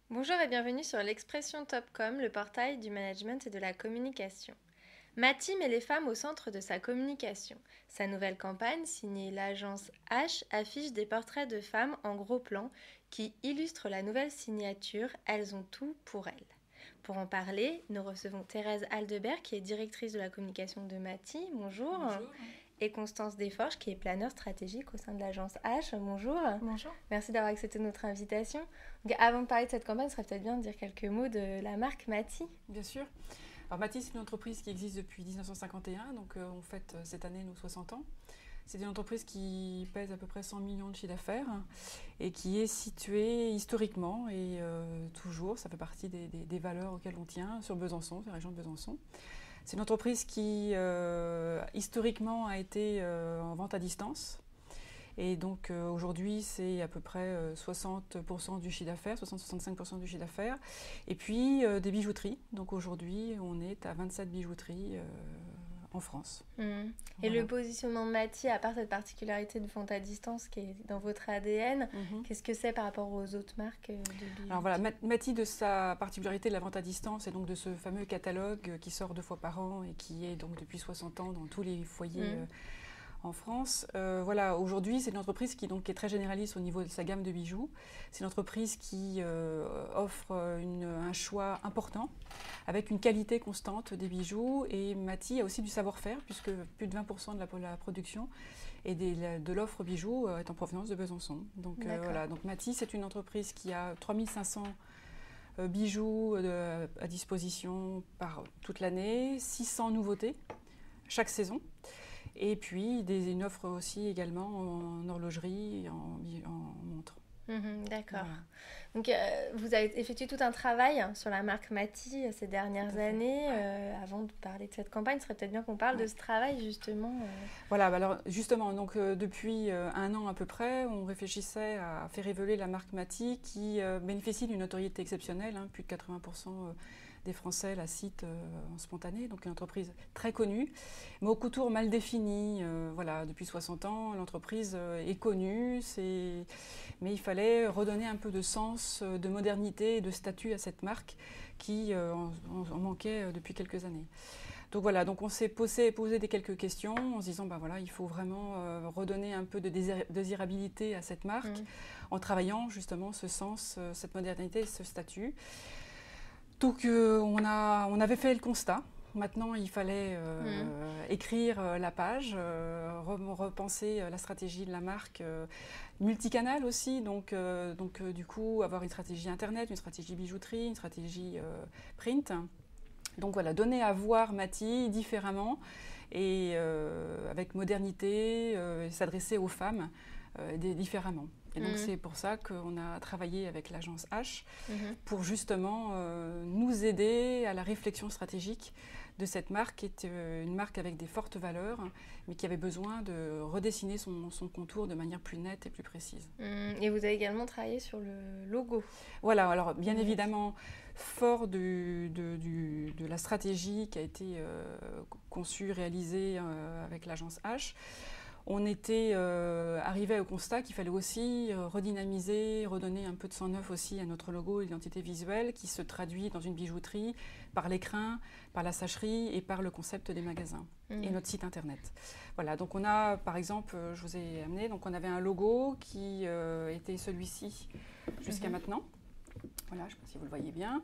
Bonjour et bienvenue sur l'Expression Topcom, le portail du management et de la communication. Mathie met les femmes au centre de sa communication. Sa nouvelle campagne, signée l'agence H, affiche des portraits de femmes en gros plan qui illustrent la nouvelle signature Elles ont tout pour elles. Pour en parler, nous recevons Thérèse Aldebert, qui est directrice de la communication de Mathie. Bonjour. Bonjour. Et Constance Desforges, qui est planeur stratégique au sein de l'agence H. Bonjour. Bonjour. Merci d'avoir accepté notre invitation. Donc, avant de parler de cette campagne, ce serait peut-être bien de dire quelques mots de la marque Mathie. Bien sûr. Alors Mathis, c'est une entreprise qui existe depuis 1951, donc on fête cette année nos 60 ans. C'est une entreprise qui pèse à peu près 100 millions de chiffre d'affaires et qui est située historiquement et toujours, ça fait partie des valeurs auxquelles on tient, sur Besançon, sur la région de Besançon. C'est une entreprise qui historiquement a été en vente à distance. Et donc aujourd'hui, c'est à peu près 60% du chiffre d'affaires, 60-65% du chiffre d'affaires. Et puis des bijouteries. Donc aujourd'hui, on est à 27 bijouteries en France. Et Voilà. le positionnement de Mathie, à part cette particularité de vente à distance qui est dans votre ADN, qu'est-ce que c'est par rapport aux autres marques de bijoux? Alors voilà, Mathie, de sa particularité de la vente à distance et donc de ce fameux catalogue qui sort 2 fois par an et qui est donc depuis 60 ans dans tous les foyers en France. Voilà, aujourd'hui, c'est une entreprise qui donc, est très généraliste au niveau de sa gamme de bijoux. C'est une entreprise qui offre un choix important avec une qualité constante des bijoux. Et Mathie a aussi du savoir-faire puisque plus de 20% de la production et de l'offre bijoux est en provenance de Besançon. Donc voilà, donc Mathie, c'est une entreprise qui a 3500 bijoux à disposition par toute l'année, 600 nouveautés chaque saison. Et puis une offre aussi également en horlogerie et en montre. D'accord. Voilà. Donc, vous avez effectué tout un travail sur la marque Mathie ces dernières années. Avant de parler de cette campagne, ce serait peut-être bien qu'on parle de ce travail justement. Voilà, alors justement, donc, depuis 1 an à peu près, on réfléchissait à faire évoluer la marque Mathie qui bénéficie d'une notoriété exceptionnelle. Plus de 80% des Français la citent en spontané, donc une entreprise très connue, mais au contour mal défini. Voilà, depuis 60 ans, l'entreprise est connue, mais il fallait redonner un peu de sens, de modernité et de statut à cette marque qui en manquait depuis quelques années. Donc voilà, donc on s'est posé quelques questions en se disant voilà, il faut vraiment redonner un peu de désirabilité à cette marque en travaillant justement ce sens, cette modernité, ce statut. Donc on avait fait le constat. Maintenant, il fallait écrire la page, repenser la stratégie de la marque, multicanal aussi. Donc du coup, avoir une stratégie internet, une stratégie bijouterie, une stratégie print. Donc voilà, donner à voir Mathie différemment et avec modernité, s'adresser aux femmes différemment. Et donc c'est pour ça qu'on a travaillé avec l'agence H pour justement nous aider à la réflexion stratégique de cette marque, qui est une marque avec des fortes valeurs, mais qui avait besoin de redessiner son contour de manière plus nette et plus précise. Et vous avez également travaillé sur le logo. Voilà, alors bien évidemment, fort de la stratégie qui a été conçue, réalisée avec l'agence H, on était arrivé au constat qu'il fallait aussi redynamiser, redonner un peu de sang neuf aussi à notre logo et l'identité visuelle qui se traduit dans une bijouterie par l'écrin, par la sacherie et par le concept des magasins et notre site internet. Voilà, donc on a par exemple, je vous ai amené, donc on avait un logo qui était celui-ci jusqu'à maintenant. Voilà, je ne sais pas si vous le voyez bien.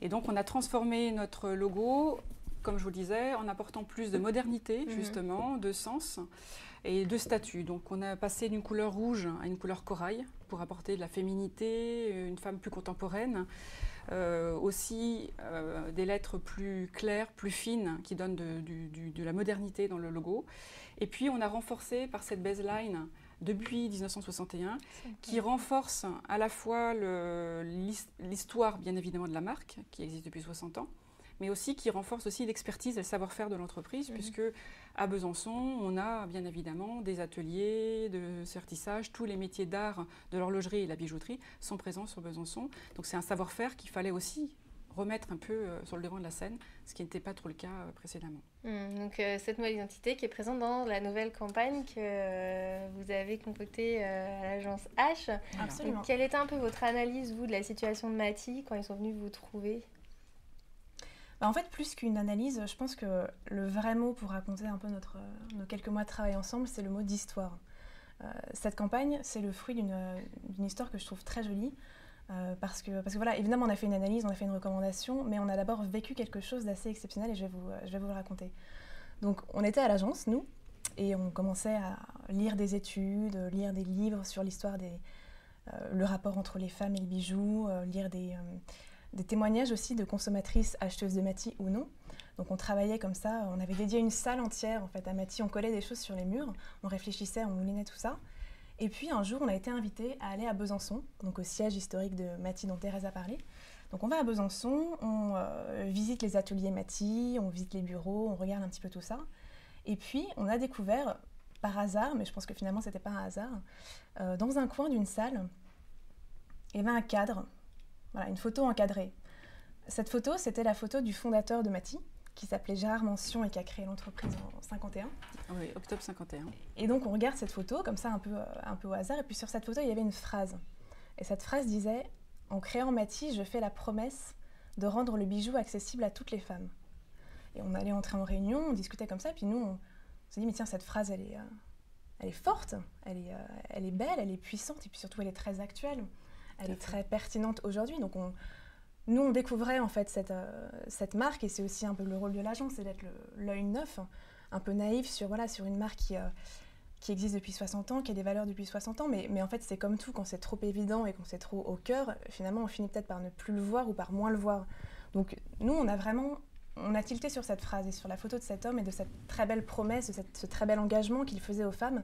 Et donc on a transformé notre logo, comme je vous le disais, en apportant plus de modernité justement, de sens et de statut. Donc on a passé d'une couleur rouge à une couleur corail pour apporter de la féminité, une femme plus contemporaine. Aussi des lettres plus claires, plus fines, qui donnent de la modernité dans le logo. Et puis on a renforcé par cette baseline depuis 1961, qui renforce à la fois l'histoire bien évidemment de la marque, qui existe depuis 60 ans, mais aussi qui renforce aussi l'expertise et le savoir-faire de l'entreprise, puisque à Besançon, on a bien évidemment des ateliers de sertissage, tous les métiers d'art de l'horlogerie et de la bijouterie sont présents sur Besançon. Donc c'est un savoir-faire qu'il fallait aussi remettre un peu sur le devant de la scène, ce qui n'était pas trop le cas précédemment. Donc cette nouvelle identité qui est présente dans la nouvelle campagne que vous avez concoctée à l'agence H. Absolument. Donc, quelle était un peu votre analyse, vous, de la situation de Mathie quand ils sont venus vous trouver ? En fait, plus qu'une analyse, je pense que le vrai mot pour raconter un peu nos quelques mois de travail ensemble, c'est le mot d'histoire. Cette campagne, c'est le fruit d'une histoire que je trouve très jolie. Parce que voilà, évidemment, on a fait une analyse, on a fait une recommandation, mais on a d'abord vécu quelque chose d'assez exceptionnel et je vais vous le raconter. Donc, on était à l'agence, nous, et on commençait à lire des études, lire des livres sur l'histoire le rapport entre les femmes et le bijou, lire des témoignages aussi de consommatrices acheteuses de Mathie ou non. Donc on travaillait comme ça, on avait dédié une salle entière en fait à Mathie, on collait des choses sur les murs, on réfléchissait, on moulinait tout ça. Et puis un jour, on a été invités à aller à Besançon, donc au siège historique de Mathie dont Thérèse a parlé. Donc on va à Besançon, on visite les ateliers Mathie, on visite les bureaux, on regarde un petit peu tout ça. Et puis on a découvert, par hasard, mais je pense que finalement c'était pas un hasard, dans un coin d'une salle, il y avait un cadre. Voilà, une photo encadrée. Cette photo, c'était la photo du fondateur de Mathie, qui s'appelait Gérard Mention et qui a créé l'entreprise en 51. Oui, octobre 51. Et donc on regarde cette photo, comme ça, un peu au hasard, et puis sur cette photo, il y avait une phrase. Et cette phrase disait « En créant Mathie, je fais la promesse de rendre le bijou accessible à toutes les femmes. » Et on allait entrer en réunion, on discutait comme ça, et puis nous, on s'est dit « Mais tiens, cette phrase, elle est forte, elle est belle, elle est puissante, et puis surtout, elle est très actuelle. » Elle est très pertinente aujourd'hui. Donc nous, on découvrait en fait cette marque, et c'est aussi un peu le rôle de l'agence, c'est d'être l'œil neuf, un peu naïf sur une marque qui existe depuis 60 ans, qui a des valeurs depuis 60 ans. Mais en fait, c'est comme tout, quand c'est trop évident et quand c'est trop au cœur, finalement, on finit peut-être par ne plus le voir ou par moins le voir. Donc nous, on a tilté sur cette phrase et sur la photo de cet homme et de cette très belle promesse, de ce très bel engagement qu'il faisait aux femmes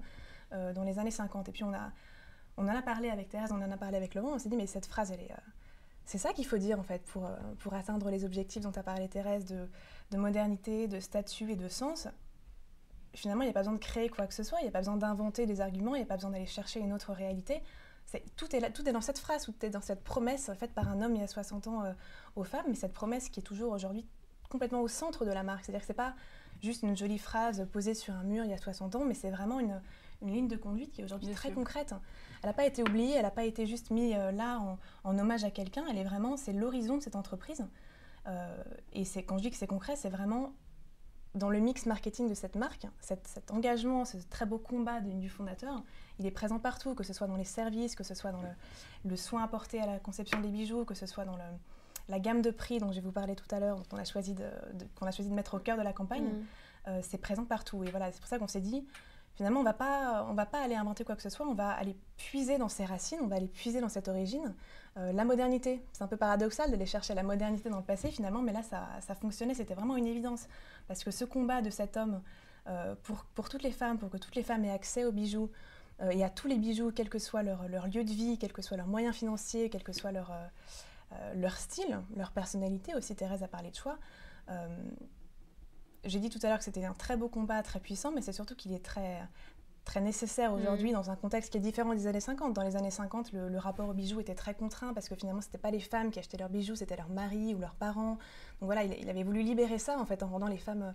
dans les années 50. Et puis on en a parlé avec Thérèse, on en a parlé avec Laurent, on s'est dit mais cette phrase, c'est ça qu'il faut dire en fait pour atteindre les objectifs dont a parlé Thérèse de modernité, de statut et de sens. Finalement, il n'y a pas besoin de créer quoi que ce soit, il n'y a pas besoin d'inventer des arguments, il n'y a pas besoin d'aller chercher une autre réalité. Tout est dans cette phrase, tout est dans cette promesse faite par un homme il y a 60 ans aux femmes, mais cette promesse qui est toujours aujourd'hui complètement au centre de la marque. C'est-à-dire que ce n'est pas juste une jolie phrase posée sur un mur il y a 60 ans, mais c'est vraiment une ligne de conduite qui est aujourd'hui très concrète. Elle n'a pas été oubliée, elle n'a pas été juste mise là en hommage à quelqu'un, c'est l'horizon de cette entreprise. Et quand je dis que c'est concret, c'est vraiment dans le mix marketing de cette marque, cet engagement, ce très beau combat du fondateur, il est présent partout, que ce soit dans les services, que ce soit dans le soin apporté à la conception des bijoux, que ce soit dans la gamme de prix dont je vais vous parler tout à l'heure, qu'on a choisi de mettre au cœur de la campagne. C'est présent partout. Et voilà, c'est pour ça qu'on s'est dit, finalement, on va pas aller inventer quoi que ce soit, on va aller puiser dans ses racines, on va aller puiser dans cette origine. La modernité, c'est un peu paradoxal d'aller chercher la modernité dans le passé finalement, mais là ça fonctionnait, c'était vraiment une évidence. Parce que ce combat de cet homme pour toutes les femmes, pour que toutes les femmes aient accès aux bijoux et à tous les bijoux, quel que soit leur lieu de vie, quel que soit leurs moyens financiers, quel que soit leur style, leur personnalité, aussi Thérèse a parlé de choix. J'ai dit tout à l'heure que c'était un très beau combat, très puissant, mais c'est surtout qu'il est très, très nécessaire aujourd'hui dans un contexte qui est différent des années 50. Dans les années 50, le rapport aux bijoux était très contraint parce que finalement, ce n'était pas les femmes qui achetaient leurs bijoux, c'était leurs maris ou leurs parents. Donc voilà, il avait voulu libérer ça en fait en rendant les femmes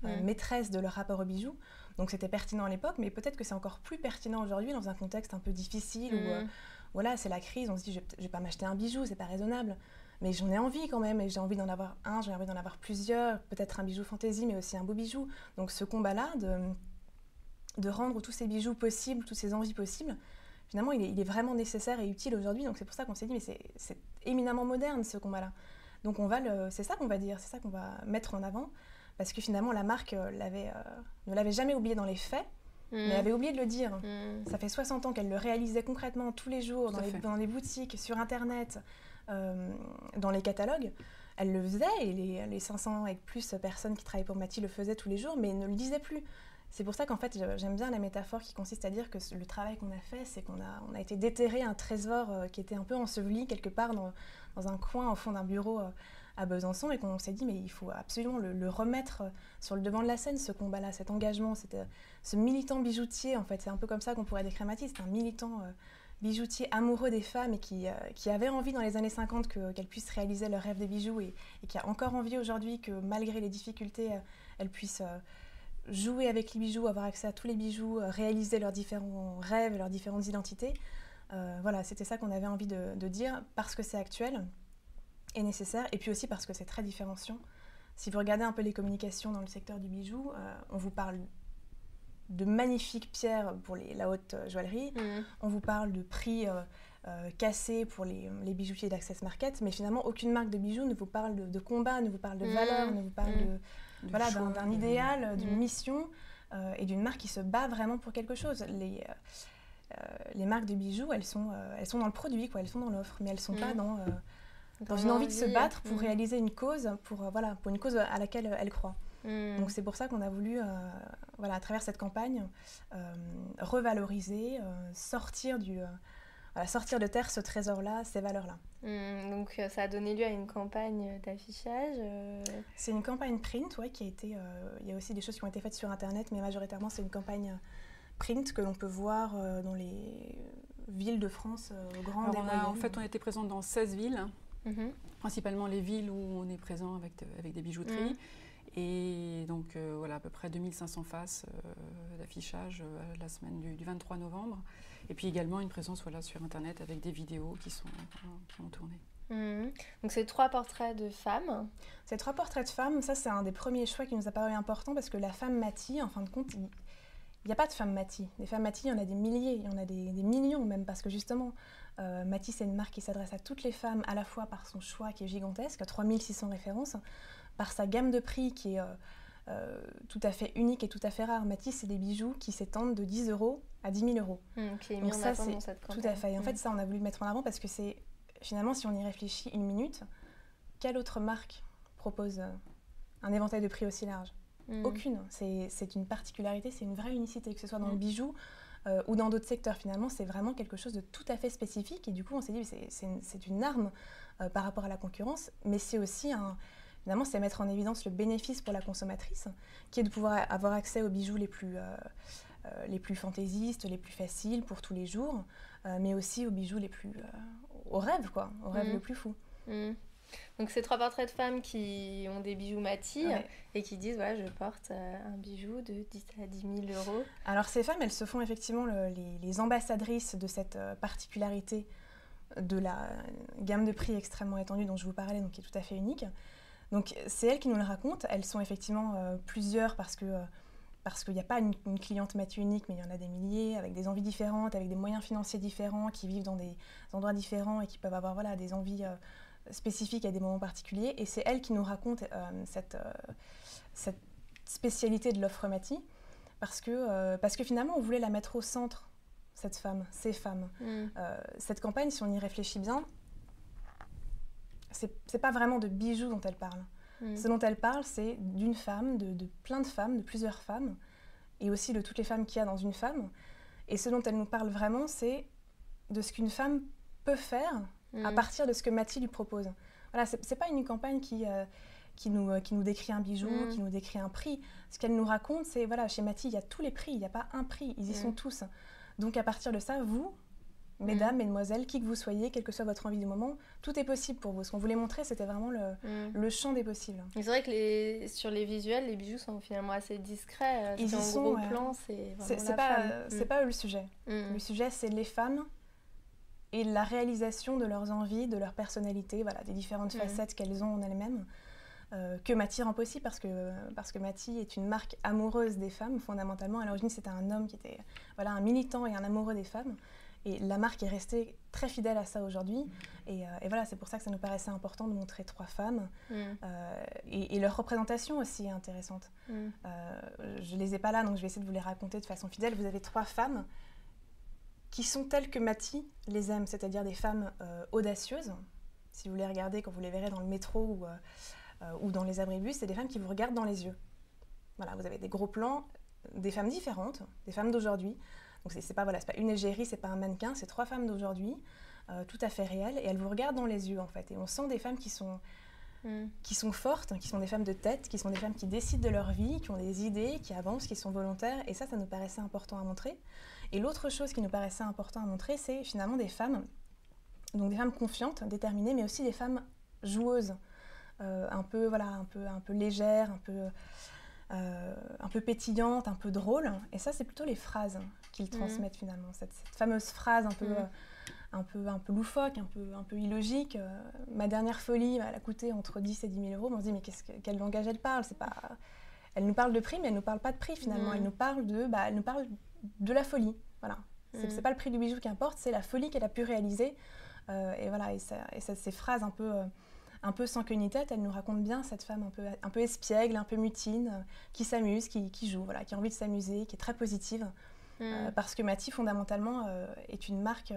maîtresses de leur rapport aux bijoux. Donc c'était pertinent à l'époque, mais peut-être que c'est encore plus pertinent aujourd'hui dans un contexte un peu difficile où voilà, c'est la crise, on se dit je ne vais pas m'acheter un bijou, c'est pas raisonnable. Mais j'en ai envie quand même, et j'ai envie d'en avoir un, j'ai envie d'en avoir plusieurs, peut-être un bijou fantaisie, mais aussi un beau bijou. Donc ce combat-là, de rendre tous ces bijoux possibles, toutes ces envies possibles, finalement, il est vraiment nécessaire et utile aujourd'hui. Donc c'est pour ça qu'on s'est dit, mais c'est éminemment moderne ce combat-là. Donc c'est ça qu'on va dire, c'est ça qu'on va mettre en avant, parce que finalement, la marque ne l'avait jamais oublié dans les faits, mais elle avait oublié de le dire. Ça fait 60 ans qu'elle le réalisait concrètement tous les jours, dans les boutiques, sur Internet, dans les catalogues. Elle le faisait, et les 500 et plus personnes qui travaillent pour Mathie le faisaient tous les jours, mais ne le disaient plus. C'est pour ça qu'en fait, j'aime bien la métaphore qui consiste à dire que le travail qu'on a fait, c'est qu'on a été déterrer un trésor qui était un peu enseveli quelque part dans un coin au fond d'un bureau à Besançon, et qu'on s'est dit mais il faut absolument le remettre sur le devant de la scène, ce combat-là, cet engagement, ce militant bijoutier, en fait, c'est un peu comme ça qu'on pourrait décrire Mathie, c'est un militant bijoutiers amoureux des femmes et qui avaient envie dans les années 50 qu'elles puissent réaliser leur rêve des bijoux et qui a encore envie aujourd'hui que malgré les difficultés, elles puissent jouer avec les bijoux, avoir accès à tous les bijoux, réaliser leurs différents rêves, leurs différentes identités. Voilà, c'était ça qu'on avait envie de dire parce que c'est actuel et nécessaire et puis aussi parce que c'est très différenciant. Si vous regardez un peu les communications dans le secteur du bijou, on vous parle de magnifiques pierres pour la haute joaillerie, on vous parle de prix cassés pour les bijoutiers d'Access Market, mais finalement aucune marque de bijoux ne vous parle de combat, ne vous parle de valeur, ne vous parle d'un idéal, d'une mission et d'une marque qui se bat vraiment pour quelque chose. Les marques de bijoux, elles sont dans le produit, quoi, elles sont dans l'offre, mais elles ne sont pas dans une envie de se battre pour réaliser une cause, pour une cause à laquelle elles croient. Donc c'est pour ça qu'on a voulu, à travers cette campagne, revaloriser, sortir de terre ce trésor-là, ces valeurs-là. Donc ça a donné lieu à une campagne d'affichage C'est une campagne print, qui a été... Il y a aussi des choses qui ont été faites sur Internet, mais majoritairement c'est une campagne print que l'on peut voir dans les villes de France grandes et moyennes. En fait, on était présente dans 16 villes, principalement les villes où on est présent avec des bijouteries. Et donc, à peu près 2500 faces d'affichage la semaine du 23 novembre. Et puis également une présence sur Internet avec des vidéos qui ont tourné. Donc, c'est 3 portraits de femmes. Ces 3 portraits de femmes, ça, c'est un des premiers choix qui nous a paru important parce que la femme Maty, en fin de compte, il n'y a pas de femmes Maty. Les femmes Maty, il y en a des milliers, il y en a des millions même, parce que justement, Maty, c'est une marque qui s'adresse à toutes les femmes, à la fois par son choix qui est gigantesque, 3600 références, par sa gamme de prix qui est tout à fait unique et tout à fait rare. Maty, c'est des bijoux qui s'étendent de 10 € à 10 000 €. Qui est mis en avant dans cette campagne. Tout à fait. Et en fait, ça, on a voulu le mettre en avant parce que c'est, finalement, si on y réfléchit une minute, quelle autre marque propose un éventail de prix aussi large ? Aucune. C'est une particularité, c'est une vraie unicité, que ce soit dans le bijou ou dans d'autres secteurs. Finalement, c'est vraiment quelque chose de tout à fait spécifique. Et du coup, on s'est dit, c'est une arme par rapport à la concurrence, mais c'est aussi finalement, c'est mettre en évidence le bénéfice pour la consommatrice, qui est de pouvoir avoir accès aux bijoux les plus fantaisistes, les plus faciles pour tous les jours, mais aussi aux bijoux au rêve, au rêve le plus fou. Donc, c'est 3 portraits de femmes qui ont des bijoux Maty et qui disent, je porte un bijou de 10 à 10 000 €. Alors, ces femmes, elles se font effectivement les ambassadrices de cette particularité de la gamme de prix extrêmement étendue dont je vous parlais, donc qui est tout à fait unique. Donc, c'est elles qui nous le racontent. Elles sont effectivement plusieurs parce qu'il n'y a pas une cliente Maty unique, mais il y en a des milliers, avec des envies différentes, avec des moyens financiers différents, qui vivent dans des endroits différents et qui peuvent avoir des envies spécifiques à des moments particuliers. Et c'est elles qui nous racontent cette spécialité de l'offre Maty, parce que finalement, on voulait la mettre au centre, cette femme, ces femmes. Cette campagne, si on y réfléchit bien, c'est pas vraiment de bijoux dont elle parle. Ce dont elle parle, c'est d'une femme, de plein de femmes, de plusieurs femmes, et aussi de toutes les femmes qu'il y a dans une femme. Et ce dont elle nous parle vraiment, c'est de ce qu'une femme peut faire à partir de ce que Maty lui propose. Voilà, c'est pas une campagne qui nous décrit un bijou, qui nous décrit un prix. Ce qu'elle nous raconte, c'est, chez Maty, il y a tous les prix, il n'y a pas un prix, ils y sont tous. Donc à partir de ça, vous, mesdames, mesdemoiselles, qui que vous soyez, quelle que soit votre envie du moment, tout est possible pour vous. Ce qu'on voulait montrer, c'était vraiment le champ des possibles. C'est vrai que sur les visuels, les bijoux sont finalement assez discrets. Ils y sont, gros plan, c'est vraiment c'est pas eux le sujet. Le sujet, c'est les femmes et la réalisation de leurs envies, de leur personnalité, des différentes facettes qu'elles ont en elles-mêmes, que Maty rend possible parce que Maty est une marque amoureuse des femmes, fondamentalement. À l'origine, c'était un homme qui était un militant et un amoureux des femmes. Et la marque est restée très fidèle à ça aujourd'hui. Et c'est pour ça que ça nous paraissait important de montrer 3 femmes. Et leur représentation aussi est intéressante. Je ne les ai pas là, donc je vais essayer de vous les raconter de façon fidèle. Vous avez 3 femmes qui sont telles que Maty les aime, c'est-à-dire des femmes audacieuses. Si vous les regardez, quand vous les verrez dans le métro ou dans les abribus, c'est des femmes qui vous regardent dans les yeux. Voilà, vous avez des gros plans, des femmes différentes, des femmes d'aujourd'hui. Donc c'est pas une égérie, c'est pas un mannequin, c'est 3 femmes d'aujourd'hui, tout à fait réelles, et elles vous regardent dans les yeux en fait. Et on sent des femmes qui sont fortes, qui sont des femmes de tête, qui sont des femmes qui décident de leur vie, qui ont des idées, qui avancent, qui sont volontaires, et ça nous paraissait important à montrer. Et l'autre chose qui nous paraissait important à montrer, c'est finalement des femmes, donc des femmes confiantes, déterminées, mais aussi des femmes joueuses, un peu légères, un peu pétillantes, un peu drôles. Et ça, c'est plutôt les phrases qu'ils transmettent finalement. Cette fameuse phrase un peu loufoque, un peu illogique. Ma dernière folie, elle a coûté entre 10 et 10 000 euros. On se dit, mais quel langage elle parle? Elle nous parle de prix, mais elle ne nous parle pas de prix finalement. Elle nous parle de la folie. Voilà. C'est pas le prix du bijou qui importe, c'est la folie qu'elle a pu réaliser. Ces phrases un peu sans queue ni tête, elle nous raconte bien cette femme un peu espiègle, un peu mutine, qui s'amuse, qui joue, voilà, qui a envie de s'amuser, qui est très positive. Parce que Mathie, fondamentalement, est une marque...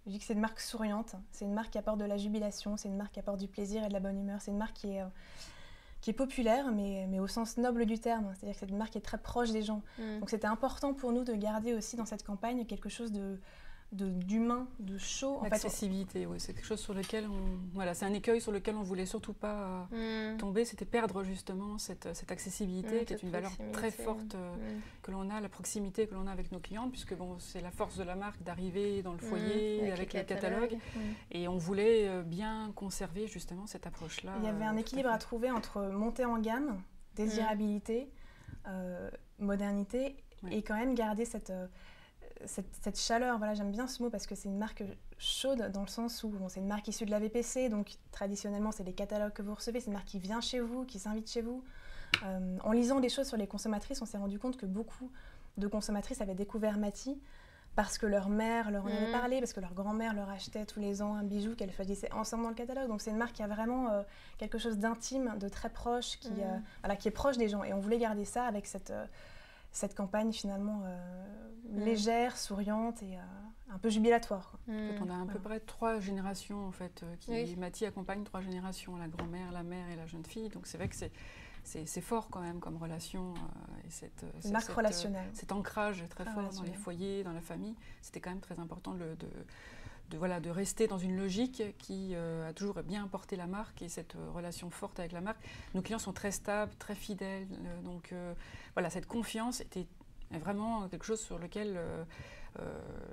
je dis que c'est une marque souriante, c'est une marque qui apporte de la jubilation, c'est une marque qui apporte du plaisir et de la bonne humeur, c'est une marque qui est populaire, mais au sens noble du terme. C'est-à-dire que c'est une marque qui est très proche des gens. Donc c'était important pour nous de garder aussi dans cette campagne quelque chose d'humain, de chaud. L'accessibilité, oui, c'est quelque chose sur lequel c'est un écueil sur lequel on voulait surtout pas tomber, c'était perdre justement cette accessibilité qui est une valeur très forte que l'on a, la proximité que l'on a avec nos clientes, puisque c'est la force de la marque d'arriver dans le foyer avec le catalogue. Et on voulait bien conserver justement cette approche-là. Il y avait un équilibre à trouver entre montée en gamme, désirabilité, modernité, et quand même garder cette chaleur. Voilà, j'aime bien ce mot parce que c'est une marque chaude dans le sens où c'est une marque issue de la VPC, donc traditionnellement c'est les catalogues que vous recevez, c'est une marque qui vient chez vous, qui s'invite chez vous. En lisant des choses sur les consommatrices, on s'est rendu compte que beaucoup de consommatrices avaient découvert Mathie parce que leur mère leur en avait parlé, parce que leur grand-mère leur achetait tous les ans un bijou qu'elles choisissaient ensemble dans le catalogue. Donc c'est une marque qui a vraiment quelque chose d'intime, de très proche, qui est proche des gens. Et on voulait garder ça avec cette campagne finalement légère, souriante et un peu jubilatoire. En fait, on a à peu près 3 générations en fait, Mathie accompagne 3 générations, la grand-mère, la mère et la jeune fille. Donc c'est vrai que c'est fort quand même comme relation et cette marque relationnelle. Cet ancrage très fort dans les foyers, dans la famille. C'était quand même très important de rester dans une logique qui a toujours bien porté la marque et cette relation forte avec la marque. Nos clients sont très stables, très fidèles, donc cette confiance était vraiment quelque chose sur lequel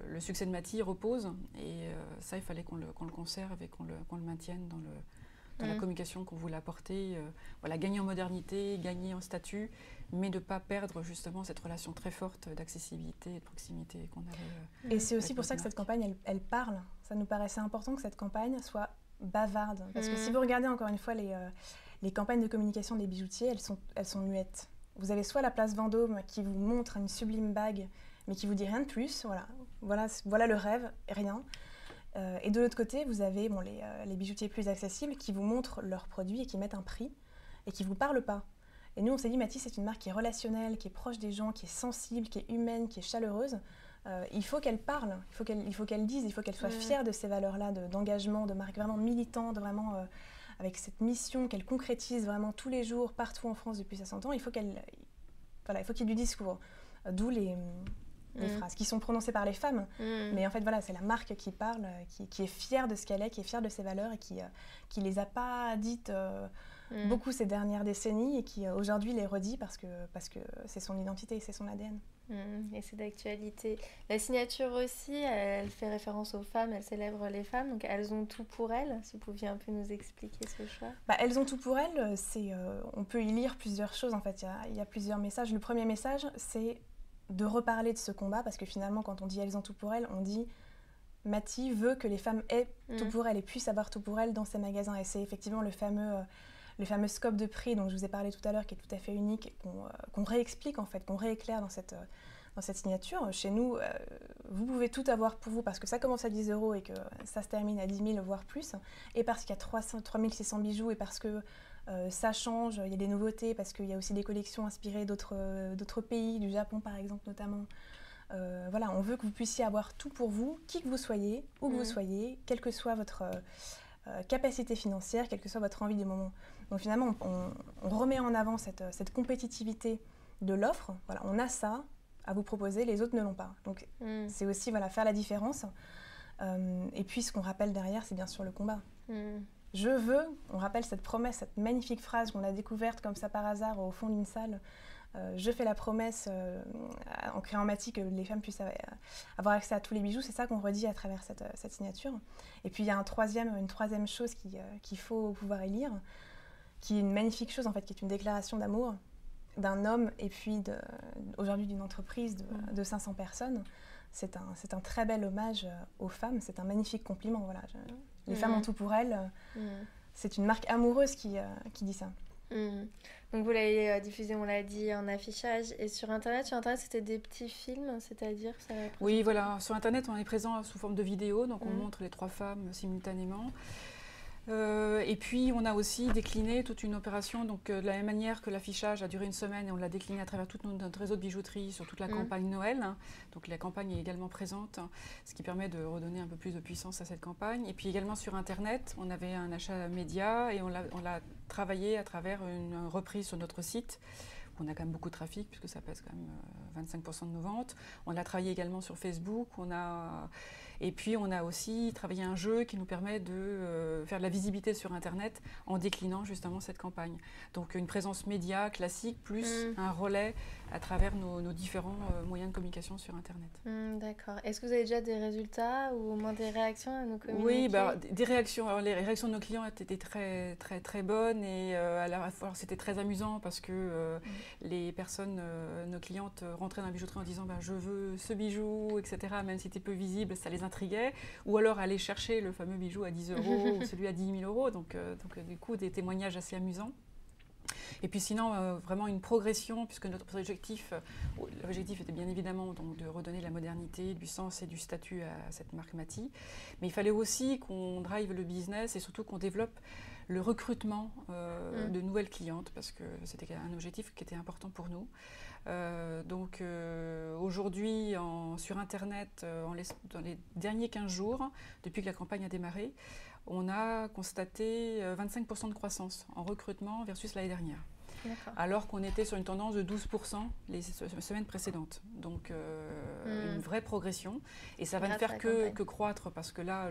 le succès de Mathie repose, et ça il fallait qu'on le conserve et qu'on le maintienne dans la communication qu'on voulait apporter, gagner en modernité, gagner en statut, mais ne pas perdre justement cette relation très forte d'accessibilité et de proximité qu'on avait. Et c'est aussi pour ça que cette campagne, elle parle. Ça nous paraissait important que cette campagne soit bavarde. Parce que si vous regardez encore une fois les campagnes de communication des bijoutiers, elles sont muettes. Vous avez soit la place Vendôme qui vous montre une sublime bague, mais qui vous dit rien de plus. Voilà le rêve, rien. Et de l'autre côté, vous avez les bijoutiers plus accessibles qui vous montrent leurs produits et qui mettent un prix et qui ne vous parlent pas. Et nous, on s'est dit, Mathie, c'est une marque qui est relationnelle, qui est proche des gens, qui est sensible, qui est humaine, qui est chaleureuse. Il faut qu'elle parle, il faut qu'elle dise, il faut qu'elle soit fière de ces valeurs-là, d'engagement, de marque vraiment militante, vraiment avec cette mission qu'elle concrétise vraiment tous les jours, partout en France depuis 60 ans. Il faut qu'il y ait du discours. D'où les phrases qui sont prononcées par les femmes. Mais en fait, c'est la marque qui parle, qui est fière de ce qu'elle est, qui est fière de ses valeurs et qui les a pas dites beaucoup ces dernières décennies et qui aujourd'hui les redit parce que c'est son identité, c'est son ADN. Et c'est d'actualité. La signature aussi, elle fait référence aux femmes, elle célèbre les femmes, donc elles ont tout pour elles. Si vous pouviez un peu nous expliquer ce choix. Elles ont tout pour elles, on peut y lire plusieurs choses en fait, il y a plusieurs messages. Le premier message, c'est de reparler de ce combat, parce que finalement quand on dit elles ont tout pour elles, on dit Mathie veut que les femmes aient tout pour elles et puissent avoir tout pour elles dans ses magasins. Et c'est effectivement le fameux scope de prix dont je vous ai parlé tout à l'heure, qui est tout à fait unique, qu'on réexplique en fait, qu'on rééclare dans cette signature. Chez nous, vous pouvez tout avoir pour vous parce que ça commence à 10 € et que ça se termine à 10 000 voire plus, et parce qu'il y a 3 600 bijoux, et parce que ça change, il y a des nouveautés, parce qu'il y a aussi des collections inspirées d'autres pays, du Japon par exemple notamment. On veut que vous puissiez avoir tout pour vous, qui que vous soyez, où que vous soyez, quelle que soit votre capacité financière, quelle que soit votre envie du moment. Donc finalement, on remet en avant cette compétitivité de l'offre. On a ça à vous proposer, les autres ne l'ont pas. Donc c'est aussi faire la différence. Et puis ce qu'on rappelle derrière, c'est bien sûr le combat. Je veux, on rappelle cette promesse, cette magnifique phrase qu'on a découverte comme ça par hasard au fond d'une salle je fais la promesse en créant Mati que les femmes puissent avoir accès à tous les bijoux. C'est ça qu'on redit à travers cette signature. Et puis il y a une troisième chose qu'il faut pouvoir élire, qui est une magnifique chose en fait, qui est une déclaration d'amour d'un homme et puis aujourd'hui d'une entreprise de 500 personnes. C'est un très bel hommage aux femmes, c'est un magnifique compliment. Voilà. Les femmes ont tout pour elles. C'est une marque amoureuse qui dit ça. Donc vous l'avez diffusé, on l'a dit, en affichage et sur Internet. Sur Internet, c'était des petits films, c'est-à-dire ça Oui, voilà. Sur Internet, on est présent sous forme de vidéo, donc on montre les 3 femmes simultanément. Et puis on a aussi décliné toute une opération, donc de la même manière que l'affichage a duré une semaine et on l'a décliné à travers tout notre réseau de bijouterie sur toute la campagne Noël. Donc la campagne est également présente, ce qui permet de redonner un peu plus de puissance à cette campagne. Et puis également sur Internet, on avait un achat média et on l'a travaillé à travers une reprise sur notre site. On a quand même beaucoup de trafic puisque ça pèse quand même 25% de nos ventes. On l'a travaillé également sur Facebook. Et puis on a aussi travaillé un jeu qui nous permet de faire de la visibilité sur Internet en déclinant justement cette campagne. Donc une présence média classique plus un relais à travers nos différents moyens de communication sur Internet. D'accord. Est-ce que vous avez déjà des résultats ou au moins des réactions à nous communiquer? Oui, des réactions. Alors, les réactions de nos clients étaient très, très, très bonnes et à la fois c'était très amusant parce que les personnes, nos clientes, rentraient dans la bijouterie en disant je veux ce bijou, etc. Même si c'était peu visible, ça les intriguait. Ou alors aller chercher le fameux bijou à 10 € ou celui à 10 000 €. Donc du coup, des témoignages assez amusants. Et puis sinon, vraiment une progression, puisque notre objectif était bien évidemment donc, de redonner la modernité, du sens et du statut à cette marque Mati. Mais il fallait aussi qu'on drive le business et surtout qu'on développe le recrutement de nouvelles clientes, parce que c'était un objectif qui était important pour nous. Donc aujourd'hui, sur Internet, dans les derniers 15 jours, depuis que la campagne a démarré, on a constaté 25% de croissance en recrutement versus l'année dernière. Alors qu'on était sur une tendance de 12% les semaines précédentes. Donc une vraie progression. Et ça va ne faire que croître parce que là,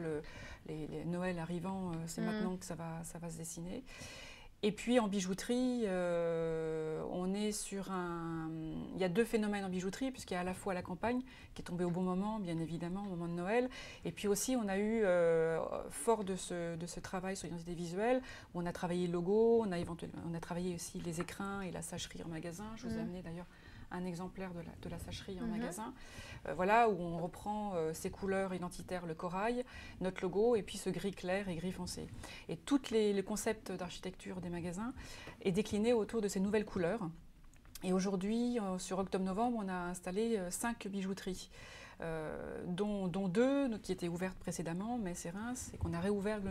les Noël arrivant, c'est maintenant que ça va se dessiner. Et puis en bijouterie, on est sur il y a 2 phénomènes en bijouterie, puisqu'il y a à la fois la campagne, qui est tombée au bon moment, bien évidemment, au moment de Noël. Et puis aussi, on a eu, fort de ce travail sur l'identité visuelle, où on a travaillé le logo, on a travaillé aussi les écrins et la sacherie en magasin. Je vous ai amené d'ailleurs un exemplaire de la sacherie en magasin, voilà, où on reprend ces couleurs identitaires, le corail, notre logo, et puis ce gris clair et gris foncé. Et tous les concepts d'architecture des magasins est décliné autour de ces nouvelles couleurs. Et aujourd'hui, sur octobre-novembre, on a installé 5 bijouteries, dont 2 qui étaient ouvertes précédemment, Metz et Reims, et qu'on a réouvert le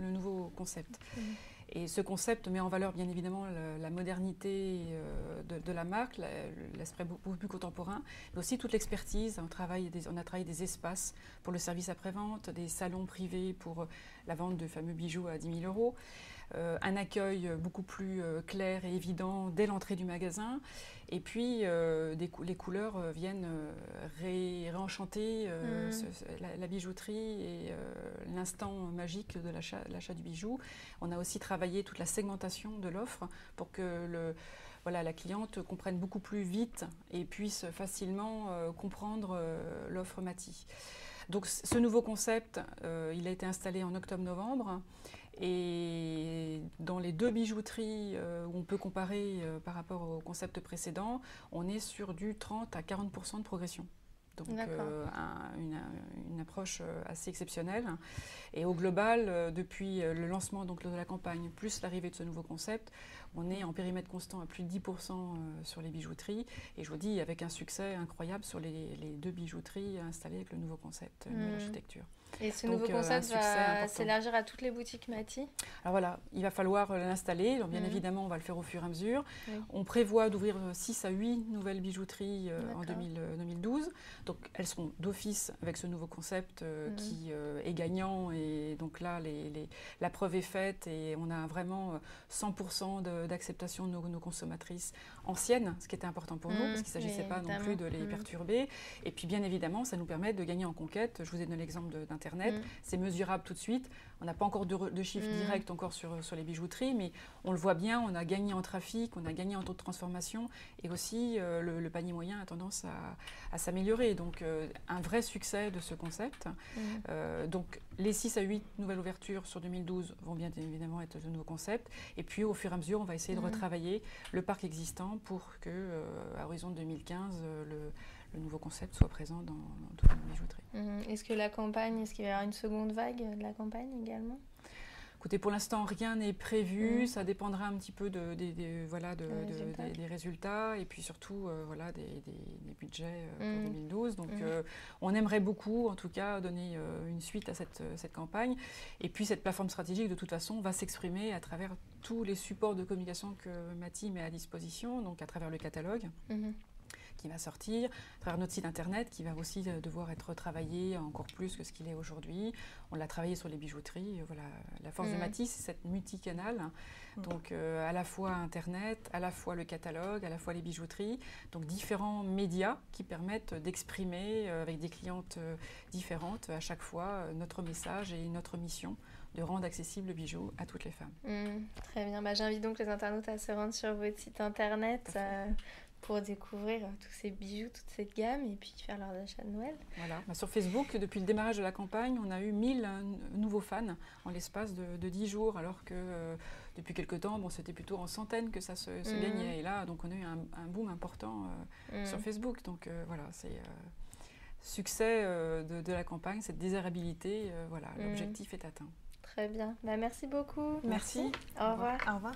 nouveau concept. Et ce concept met en valeur bien évidemment la modernité de la marque, l'aspect beaucoup plus contemporain, mais aussi toute l'expertise. On a travaillé des espaces pour le service après-vente, des salons privés pour la vente de fameux bijoux à 10 000 €, un accueil beaucoup plus clair et évident dès l'entrée du magasin. Et puis, les couleurs viennent réenchanter la bijouterie et l'instant magique de l'achat du bijou. On a aussi travaillé toute la segmentation de l'offre pour que la cliente comprenne beaucoup plus vite et puisse facilement comprendre l'offre Mati. Donc, ce nouveau concept, il a été installé en octobre-novembre. Et dans les 2 bijouteries où on peut comparer par rapport au concept précédent, on est sur du 30 à 40% de progression. Donc une approche assez exceptionnelle. Et au global, depuis le lancement donc, de la campagne, plus l'arrivée de ce nouveau concept, on est en périmètre constant à plus de 10% sur les bijouteries. Et je vous dis, avec un succès incroyable sur les 2 bijouteries installées avec le nouveau concept, nouvelle architecture. Et ce nouveau concept va s'élargir à toutes les boutiques Mati? Alors voilà, il va falloir l'installer. Alors bien évidemment, on va le faire au fur et à mesure. Oui. On prévoit d'ouvrir 6 à 8 nouvelles bijouteries en 2012. Donc elles seront d'office avec ce nouveau concept qui est gagnant. Et donc là, la preuve est faite et on a vraiment 100% d'acceptation de nos consommatrices anciennes, ce qui était important pour nous, parce qu'il ne s'agissait pas non plus de les perturber. Et puis bien évidemment, ça nous permet de gagner en conquête. Je vous ai donné l'exemple d'un internet. C'est mesurable tout de suite. On n'a pas encore de chiffres directs encore sur les bijouteries, mais on le voit bien, on a gagné en trafic, on a gagné en taux de transformation, et aussi le panier moyen a tendance à s'améliorer. Donc un vrai succès de ce concept. Donc les 6 à 8 nouvelles ouvertures sur 2012 vont bien évidemment être de nouveaux concepts. Et puis au fur et à mesure, on va essayer de retravailler le parc existant pour que, à horizon 2015, le nouveau concept soit présent dans toutes les bijouteries. Est-ce que la campagne, est-ce qu'il va y avoir une seconde vague de la campagne également ? Écoutez, pour l'instant, rien n'est prévu. Ça dépendra un petit peu des résultats et puis surtout des budgets pour 2012. Donc, on aimerait beaucoup, en tout cas, donner une suite à cette campagne. Et puis, cette plateforme stratégique, de toute façon, va s'exprimer à travers tous les supports de communication que Mathie met à disposition, donc à travers le catalogue. Qui va sortir, à travers notre site internet qui va aussi devoir être travaillé encore plus que ce qu'il est aujourd'hui. On l'a travaillé sur les bijouteries. Voilà. La force de Mathie, c'est cette multicanal. Donc à la fois internet, à la fois le catalogue, à la fois les bijouteries. Donc différents médias qui permettent d'exprimer avec des clientes différentes à chaque fois notre message et notre mission de rendre accessible le bijou à toutes les femmes. Très bien. J'invite donc les internautes à se rendre sur votre site internet pour découvrir tous ces bijoux, toute cette gamme et puis faire leurs achats de Noël. Voilà. Sur Facebook, depuis le démarrage de la campagne, on a eu 1000 nouveaux fans en l'espace de 10 jours, alors que depuis quelques temps, c'était plutôt en centaines que ça se gagnait. Et là, donc, on a eu un boom important sur Facebook. Donc voilà, c'est succès de la campagne, cette désirabilité, l'objectif est atteint. Très bien. Merci beaucoup. Merci. Au revoir. Au revoir.